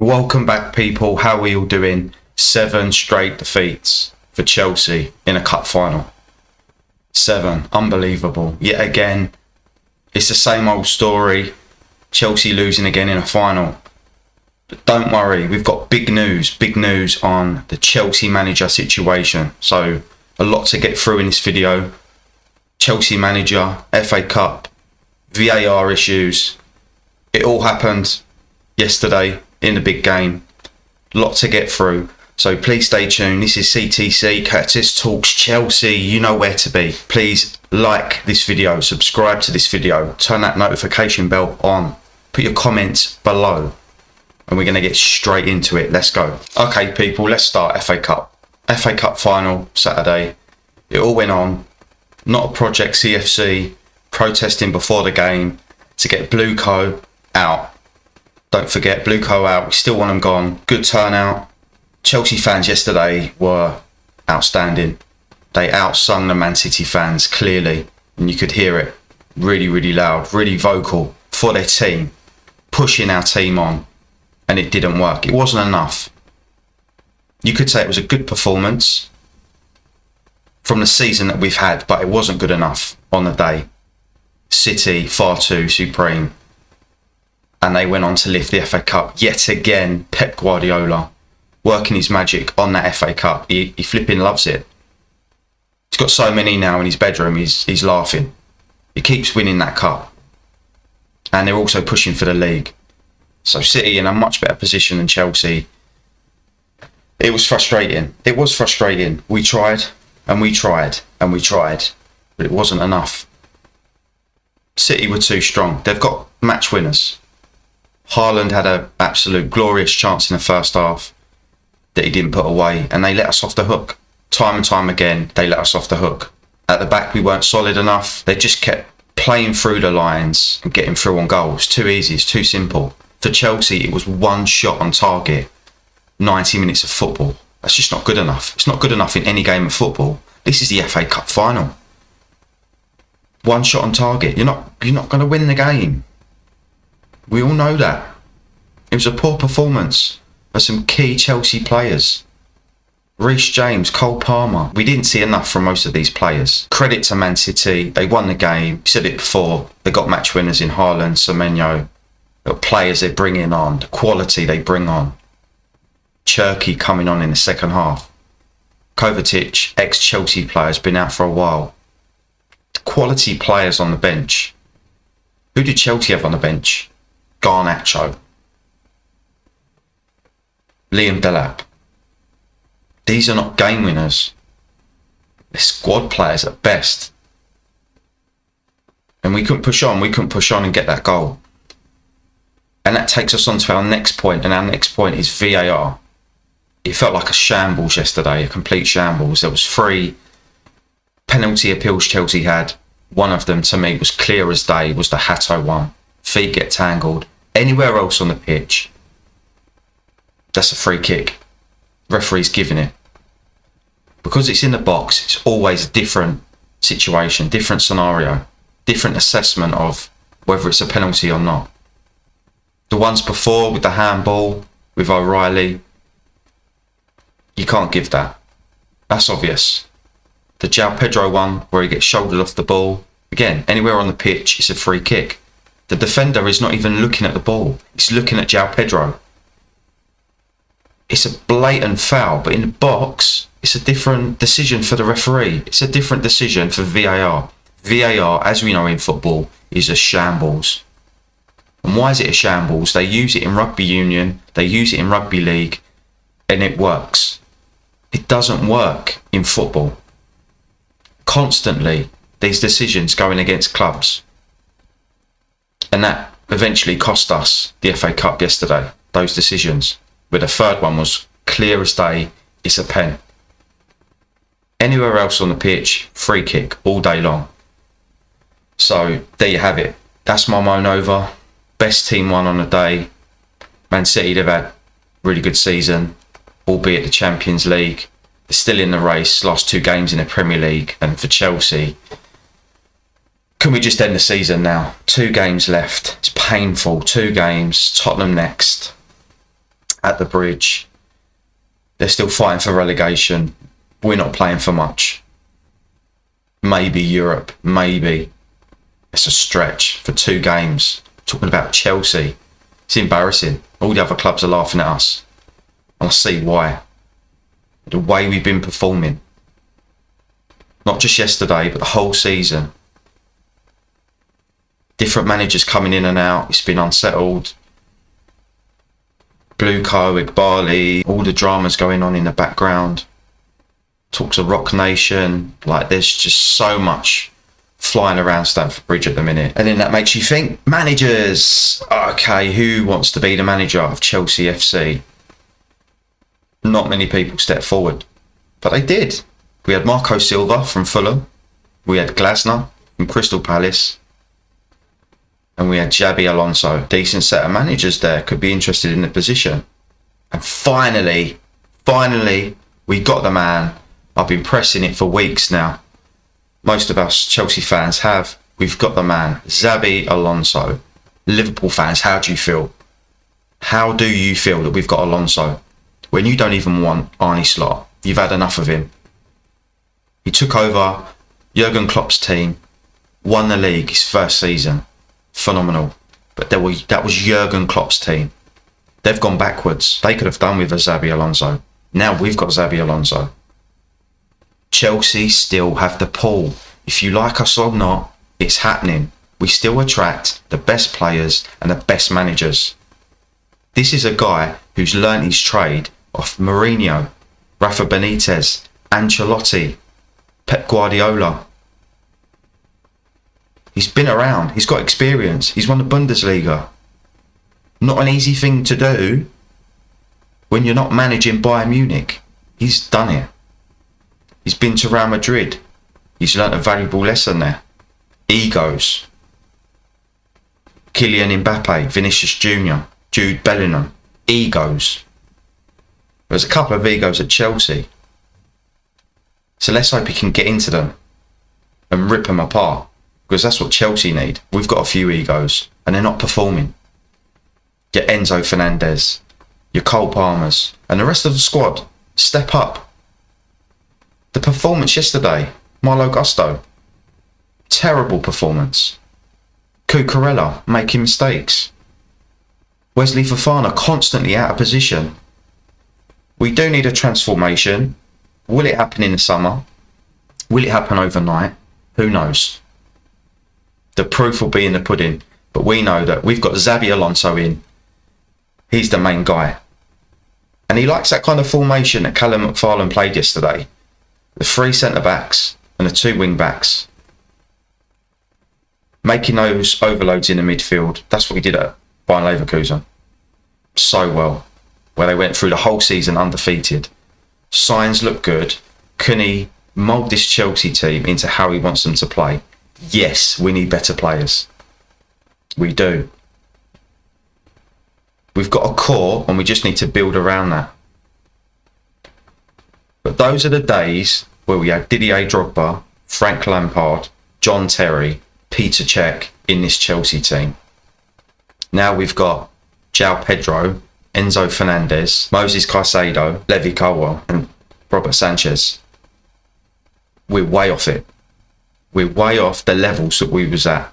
Welcome back, people. How are we all doing? 7 straight defeats for Chelsea in a cup final. 7. Unbelievable. Yet again, it's the same old story. Chelsea losing again in a final. But don't worry, we've got big news on the Chelsea manager situation. So a lot to get through in this video. Chelsea manager, FA Cup, VAR issues. It all happened yesterday in the big game. Lot to get through, so please stay tuned. This is CTC, Curtis Talks Chelsea. You know where to be. Please like this video, subscribe to this video, turn that notification bell on, put your comments below, and we're going to get straight into it. Let's go. Okay, people, let's start. FA Cup final Saturday. It all went on. Not a project. CFC protesting before the game to get Blue Co out. Don't forget, Blue Co out. We still want them gone. Good turnout. Chelsea fans yesterday were outstanding. They outsung the Man City fans clearly, and you could hear it really, really loud, really vocal for their team, pushing our team on, and it didn't work. It wasn't enough. You could say it was a good performance from the season that we've had, but it wasn't good enough on the day. City far too supreme. And they went on to lift the FA Cup yet again. Pep Guardiola working his magic on that FA Cup. He flipping loves it. He's got so many now in his bedroom, he's laughing. He keeps winning that cup. And they're also pushing for the league. So City in a much better position than Chelsea. It was frustrating. We tried and we tried and we tried, but it wasn't enough. City were too strong. They've got match winners. Haaland had an absolute glorious chance in the first half that he didn't put away, and they let us off the hook. Time and time again, they let us off the hook. At the back, we weren't solid enough. They just kept playing through the lines and getting through on goals. Too easy, it's too simple. For Chelsea, it was one shot on target, 90 minutes of football. That's just not good enough. It's not good enough in any game of football. This is the FA Cup final. One shot on target. You're not going to win the game. We all know that. It was a poor performance for some key Chelsea players. Reece James, Cole Palmer. We didn't see enough from most of these players. Credit to Man City. They won the game. We said it before. They got match winners in Haaland, Semenyo. The players they bring in on. The quality they bring on. Cherky coming on in the second half. Kovacic, ex-Chelsea player, has been out for a while. Quality players on the bench. Who did Chelsea have on the bench? Garnacho, Liam Delap. These are not game winners. They're squad players at best. And we couldn't push on and get that goal. And that takes us on to our next point, and our next point is VAR. It felt like a shambles yesterday, a complete shambles. There was 3 penalty appeals Chelsea had. One of them, to me, was clear as day, was the Hato one. Feet get tangled. Anywhere else on the pitch, that's a free kick. Referee's giving it. Because it's in the box, it's always a different situation, different scenario, different assessment of whether it's a penalty or not. The ones before with the handball, with O'Reilly, you can't give that. That's obvious. The João Pedro one, where he gets shouldered off the ball, again, anywhere on the pitch, it's a free kick. The defender is not even looking at the ball. He's looking at João Pedro. It's a blatant foul, but in the box, it's a different decision for the referee. It's a different decision for VAR. VAR, as we know in football, is a shambles. And why is it a shambles? They use it in rugby union, they use it in rugby league, and it works. It doesn't work in football. Constantly, these decisions going against clubs. And that eventually cost us the FA Cup yesterday, those decisions. Where the third one was clear as day, it's a pen. Anywhere else on the pitch, free kick all day long. So there you have it. That's my moan over. Best team won on the day. Man City, they've had a really good season, albeit the Champions League. They're still in the race, lost 2 games in the Premier League. And for Chelsea, can we just end the season now? 2 games left. It's painful. 2 games. Tottenham next. the bridge. They're still fighting for relegation. We're not playing for much. Maybe Europe, maybe. It's a stretch for 2 games. Talking about Chelsea. It's embarrassing. All the other clubs are laughing at us. And I see why. The way we've been performing. Not just yesterday, but the whole season. Different managers coming in and out. It's been unsettled. Bluco, Igbali, all the dramas going on in the background. Talks of Rock Nation. Like, there's just so much flying around Stamford Bridge at the minute. And then that makes you think, managers. Okay, who wants to be the manager of Chelsea FC? Not many people stepped forward, but they did. We had Marco Silva from Fulham. We had Glasner from Crystal Palace. And we had Xabi Alonso. Decent set of managers there, could be interested in the position. And finally, we got the man. I've been pressing it for weeks now. Most of us Chelsea fans have. We've got the man, Xabi Alonso. Liverpool fans, how do you feel? How do you feel that we've got Alonso? When you don't even want Arne Slot. You've had enough of him. He took over Jurgen Klopp's team, won the league his first season. Phenomenal. But that was Jurgen Klopp's team. They've gone backwards. They could have done with a Xabi Alonso. Now we've got Xabi Alonso. Chelsea still have the pull. If you like us or not, it's happening. We still attract the best players and the best managers. This is a guy who's learnt his trade off Mourinho, Rafa Benitez, Ancelotti, Pep Guardiola. He's been around. He's got experience. He's won the Bundesliga. Not an easy thing to do when you're not managing Bayern Munich. He's done it. He's been to Real Madrid. He's learnt a valuable lesson there. Egos. Kylian Mbappe, Vinicius Jr., Jude Bellingham. Egos. There's a couple of egos at Chelsea. So let's hope he can get into them and rip them apart. Because that's what Chelsea need. We've got a few egos and they're not performing. Your Enzo Fernandez, your Cole Palmers, and the rest of the squad. Step up. The performance yesterday, Malo Gusto. Terrible performance. Cucurella making mistakes. Wesley Fofana constantly out of position. We do need a transformation. Will it happen in the summer? Will it happen overnight? Who knows? The proof will be in the pudding. But we know that we've got Xabi Alonso in. He's the main guy. And he likes that kind of formation that Callum McFarlane played yesterday. The 3 centre-backs and the 2 wing-backs. Making those overloads in the midfield. That's what we did at Bayern Leverkusen. So well. Where they went through the whole season undefeated. Signs look good. Can he mould this Chelsea team into how he wants them to play? Yes, we need better players. We do. We've got a core and we just need to build around that. But those are the days where we had Didier Drogba, Frank Lampard, John Terry, Peter Cech in this Chelsea team. Now we've got João Pedro, Enzo Fernandez, Moses Caicedo, Levi Colwill and Robert Sanchez. We're way off it. We're way off the levels that we was at.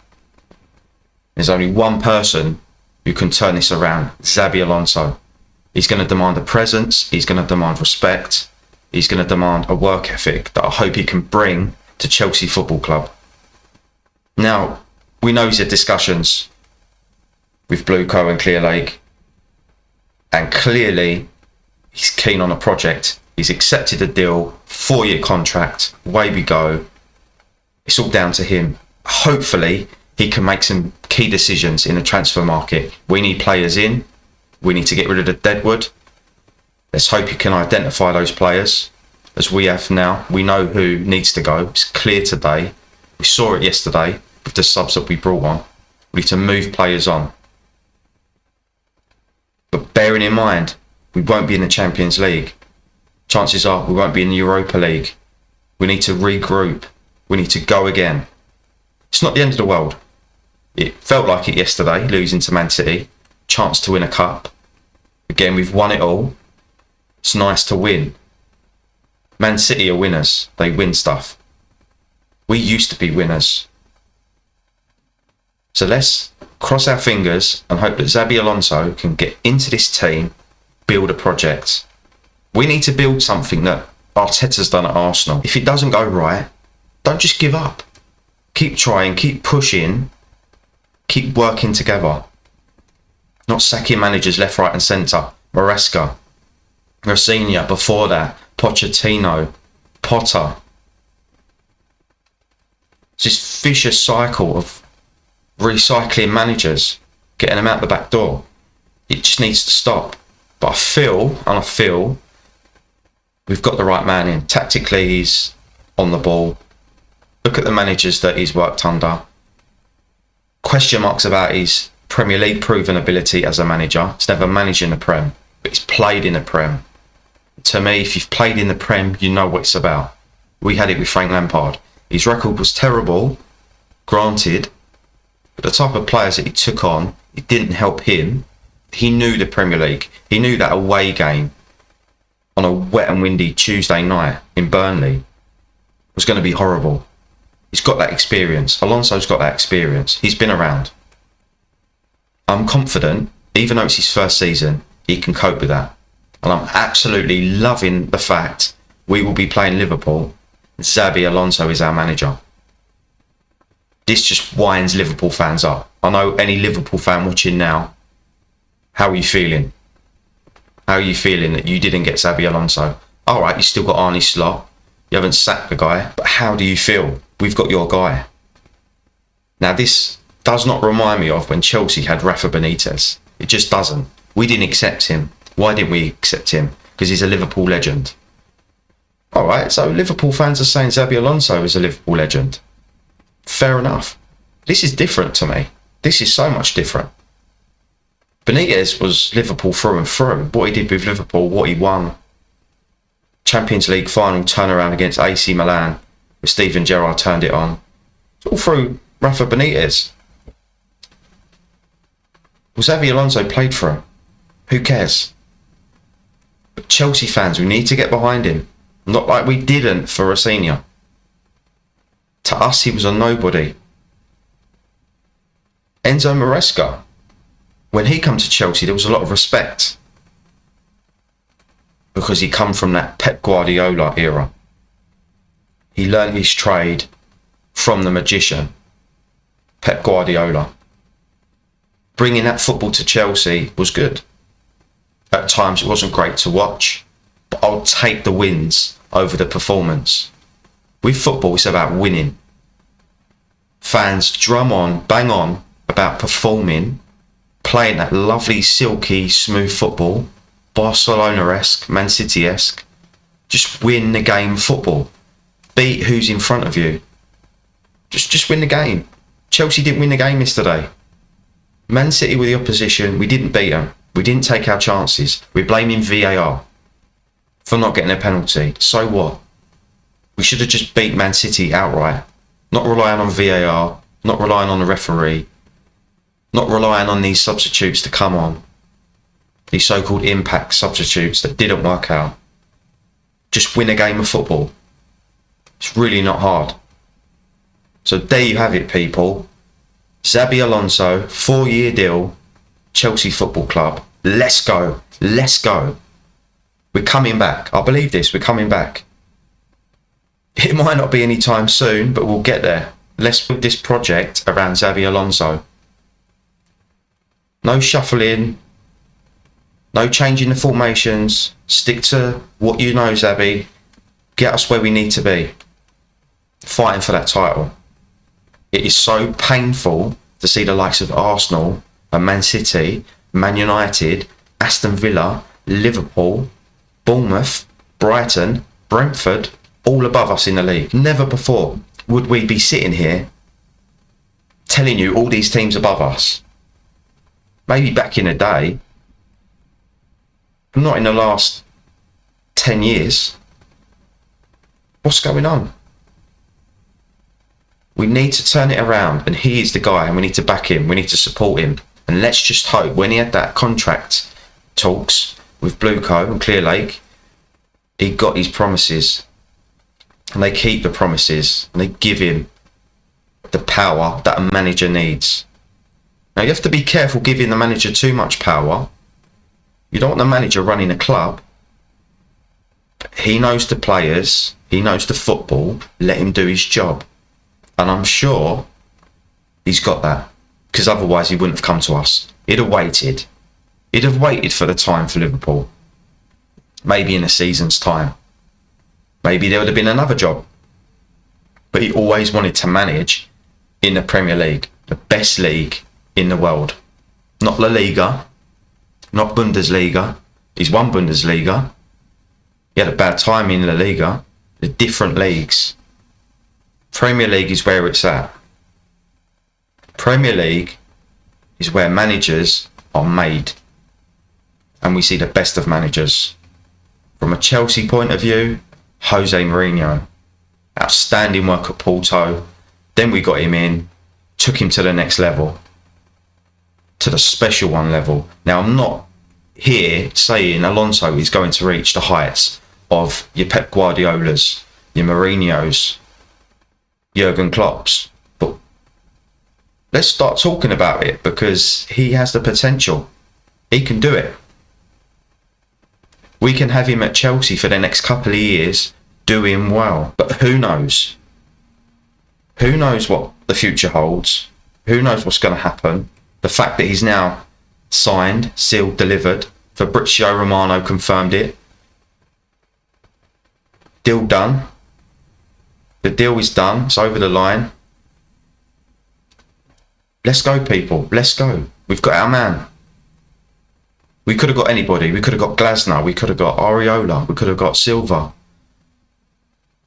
There's only one person who can turn this around, Xabi Alonso. He's going to demand a presence, he's going to demand respect, he's going to demand a work ethic that I hope he can bring to Chelsea Football Club. Now, we know he's had discussions with Bluco and Clear Lake, and clearly he's keen on a project. He's accepted a deal, 4-year contract, away we go. It's all down to him. Hopefully, he can make some key decisions in the transfer market. We need players in. We need to get rid of the deadwood. Let's hope he can identify those players, as we have now. We know who needs to go. It's clear today. We saw it yesterday with the subs that we brought on. We need to move players on. But bearing in mind, we won't be in the Champions League. Chances are we won't be in the Europa League. We need to regroup. We need to go again. It's not the end of the world. It felt like it yesterday, losing to Man City. Chance to win a cup. Again, we've won it all. It's nice to win. Man City are winners. They win stuff. We used to be winners. So let's cross our fingers and hope that Xabi Alonso can get into this team, build a project. We need to build something that Arteta's done at Arsenal. If it doesn't go right, don't just give up. Keep trying, keep pushing, keep working together. Not sacking managers left, right and centre. Maresca, Rosenior, before that, Pochettino, Potter. It's this vicious cycle of recycling managers, getting them out the back door. It just needs to stop. But I feel we've got the right man in. Tactically, he's on the ball. Look at the managers that he's worked under. Question marks about his Premier League proven ability as a manager. He's never managed in the Prem, but he's played in the Prem. To me, if you've played in the Prem, you know what it's about. We had it with Frank Lampard. His record was terrible, granted, but the type of players that he took on, it didn't help him. He knew the Premier League. He knew that away game on a wet and windy Tuesday night in Burnley was going to be horrible. He's got that experience. Alonso's got that experience. He's been around. I'm confident, even though it's his first season, he can cope with that. And I'm absolutely loving the fact we will be playing Liverpool. Xabi Alonso is our manager. This just winds Liverpool fans up. I know any Liverpool fan watching now, how are you feeling? How are you feeling that you didn't get Xabi Alonso? All right, you still got Arne Slot. You haven't sacked the guy, but how do you feel? We've got your guy. Now, this does not remind me of when Chelsea had Rafa Benitez. It just doesn't. We didn't accept him. Why didn't we accept him? Because he's a Liverpool legend. All right, so Liverpool fans are saying Xabi Alonso is a Liverpool legend. Fair enough. This is different to me. This is so much different. Benitez was Liverpool through and through. What he did with Liverpool, what he won. Champions League final turnaround against AC Milan, with Steven Gerrard turned it on. It's all through Rafa Benitez. Well, Xabi Alonso played for him. Who cares? But Chelsea fans, we need to get behind him. Not like we didn't for Rosenior. To us, he was a nobody. Enzo Maresca. When he came to Chelsea, there was a lot of respect. Because he come from that Pep Guardiola era. He learned his trade from the magician, Pep Guardiola. Bringing that football to Chelsea was good. At times it wasn't great to watch, but I'll take the wins over the performance. With football, it's about winning. Fans drum on, bang on about performing, playing that lovely, silky, smooth football, Barcelona-esque, Man City-esque. Just win the game football. Beat who's in front of you. Just win the game. Chelsea didn't win the game yesterday. Man City were the opposition. We didn't beat them. We didn't take our chances. We're blaming VAR for not getting a penalty. So what? We should have just beat Man City outright. Not relying on VAR, not relying on the referee, not relying on these substitutes to come on. These so-called impact substitutes that didn't work out. Just win a game of football. It's really not hard. So there you have it, people. Xabi Alonso, 4-year deal, Chelsea Football Club. Let's go. Let's go. We're coming back. I believe this. We're coming back. It might not be any time soon, but we'll get there. Let's put this project around Xabi Alonso. No shuffling. No changing the formations. Stick to what you know, Xabi. Get us where we need to be. Fighting for that title. It is so painful to see the likes of Arsenal and Man City, Man United, Aston Villa, Liverpool, Bournemouth, Brighton, Brentford, all above us in the league. Never before would we be sitting here telling you all these teams above us. Maybe back in the day, but not in the last 10 years. What's going on? We need to turn it around, and he is the guy, and we need to back him. We need to support him. And let's just hope when he had that contract talks with Blueco and Clear Lake, he got his promises, and they keep the promises, and they give him the power that a manager needs. Now you have to be careful giving the manager too much power. You don't want the manager running a club. He knows the players, he knows the football, let him do his job. And I'm sure he's got that, because otherwise he wouldn't have come to us. He'd have waited. He'd have waited for the time for Liverpool. Maybe in a season's time. Maybe there would have been another job. But he always wanted to manage in the Premier League, the best league in the world. Not La Liga, not Bundesliga. He's won Bundesliga. He had a bad time in La Liga. The different leagues. Premier League is where it's at. Premier League is where managers are made. And we see the best of managers. From a Chelsea point of view, Jose Mourinho. Outstanding work at Porto. Then we got him in, took him to the next level. To the special one level. Now I'm not here saying Alonso is going to reach the heights of your Pep Guardiolas, your Mourinhos, Jurgen Klopps. But let's start talking about it, because he has the potential. He can do it. We can have him at Chelsea for the next couple of years doing well. But who knows? Who knows what the future holds? Who knows what's going to happen? The fact that he's now signed, sealed, delivered. Fabrizio Romano confirmed it. Deal done. The deal is done. It's over the line. Let's go, people. Let's go. We've got our man. We could have got anybody. We could have got Glasner. We could have got Areola. We could have got Silva.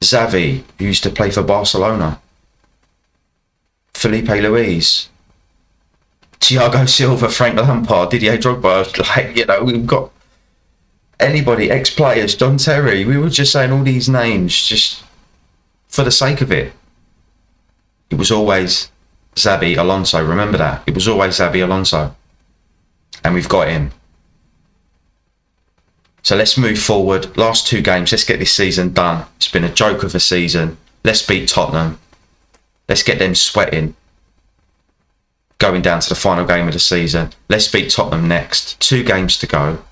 Xavi, who used to play for Barcelona. Felipe Luis. Thiago Silva, Frank Lampard, Didier Drogba. Like, you know, we've got anybody, ex-players, John Terry. We were just saying all these names just for the sake of it. It was always Xabi Alonso. Remember that. It was always Xabi Alonso. And we've got him. So let's move forward. Last two games. Let's get this season done. It's been a joke of a season. Let's beat Tottenham. Let's get them sweating. Going down to the final game of the season. Let's beat Tottenham next. 2 games to go.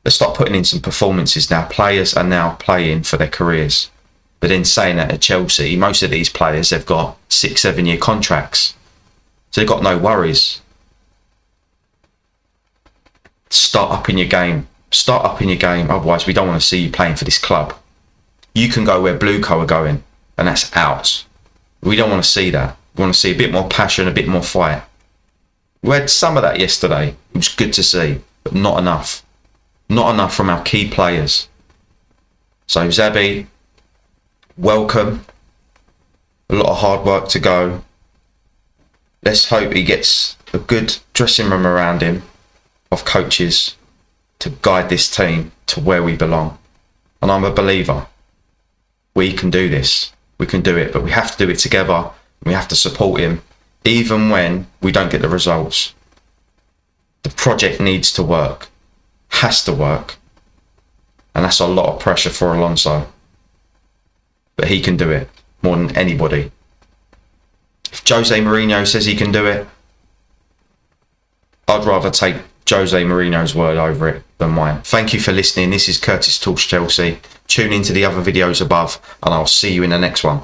Let's start putting in some performances now. Players are now playing for their careers. But in saying that, at Chelsea, most of these players, they've got 6-7 year contracts. So they've got no worries. Start up in your game. Start up in your game. Otherwise, we don't want to see you playing for this club. You can go where Blueco are going, and that's out. We don't want to see that. We want to see a bit more passion, a bit more fight. We had some of that yesterday. It was good to see, but not enough. Not enough from our key players. So Xabi, welcome. A lot of hard work to go. Let's hope he gets a good dressing room around him of coaches to guide this team to where we belong. And I'm a believer. We can do this. We can do it, but we have to do it together. We have to support him, even when we don't get the results. The project needs to work. Has to work. And that's a lot of pressure for Alonso. But he can do it more than anybody. If Jose Mourinho says he can do it, I'd rather take Jose Mourinho's word over it than mine. Thank you for listening. This is Curtis Talks Chelsea. Tune into the other videos above, and I'll see you in the next one.